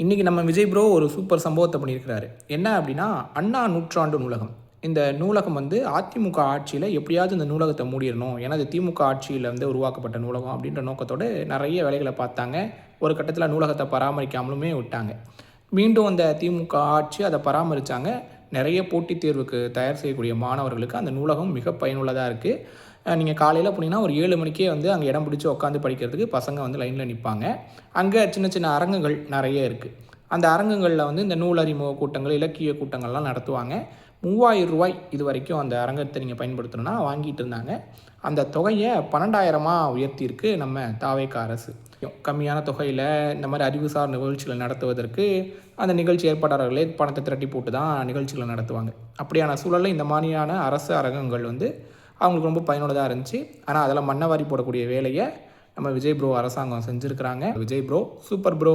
இன்றைக்கி நம்ம விஜய் ப்ரோ ஒரு சூப்பர் சம்பவத்தை பண்ணியிருக்கிறாரு. என்ன அப்படின்னா, அண்ணா நூற்றாண்டு நூலகம். இந்த நூலகம் வந்து அதிமுக ஆட்சியில் எப்படியாவது இந்த நூலகத்தை மூடிடணும். ஏன்னா அது திமுக ஆட்சியில் வந்து உருவாக்கப்பட்ட நூலகம் அப்படின்ற நோக்கத்தோடு நிறைய வேலைகளை பார்த்தாங்க. ஒரு கட்டத்தில் நூலகத்தை பராமரிக்காமலுமே விட்டாங்க. மீண்டும் அந்த திமுக ஆட்சி அதை பராமரித்தாங்க. நிறைய போட்டித் தேர்வுக்கு தயார் செய்யக்கூடிய மாணவர்களுக்கு அந்த நூலகம் மிக பயனுள்ளதாக இருக்குது. நீங்கள் காலையில் போனீங்கன்னா ஒரு 7 மணிக்கே வந்து அங்கே இடம் பிடிச்சி உட்காந்து படிக்கிறதுக்கு பசங்க வந்து லைனில் நிற்பாங்க. அங்கே சின்ன சின்ன அரங்குகள் நிறைய இருக்குது. அந்த அரங்குகளில் வந்து இந்த நூல் அறிமுக கூட்டங்கள், இலக்கிய கூட்டங்கள்லாம் நடத்துவாங்க. ரூ. 3000 இது வரைக்கும் அந்த அரங்கத்தை நீங்கள் பயன்படுத்தணும்னா வாங்கிட்டு இருந்தாங்க. அந்த தொகையை 12,000 உயர்த்தியிருக்கு நம்ம தாவேக அரசு. கம்மியான தொகையில் இந்த மாதிரி அறிவுசார் நிகழ்ச்சிகளை நடத்துவதற்கு அந்த நிகழ்ச்சி ஏற்பாட்டாளர்களே பணத்தை திரட்டி போட்டு தான் நிகழ்ச்சிகளை நடத்துவாங்க. அப்படியான சூழலில் இந்த மாதிரியான அரசு அரங்கங்கள் வந்து அவங்களுக்கு ரொம்ப பயனுள்ளதாக இருந்துச்சு. ஆனால் அதெல்லாம் மண்ணை வாரி போடக்கூடிய வேலையை நம்ம விஜய் ப்ரோ அரசாங்கம் செஞ்சுருக்கிறாங்க. Vijay bro super bro.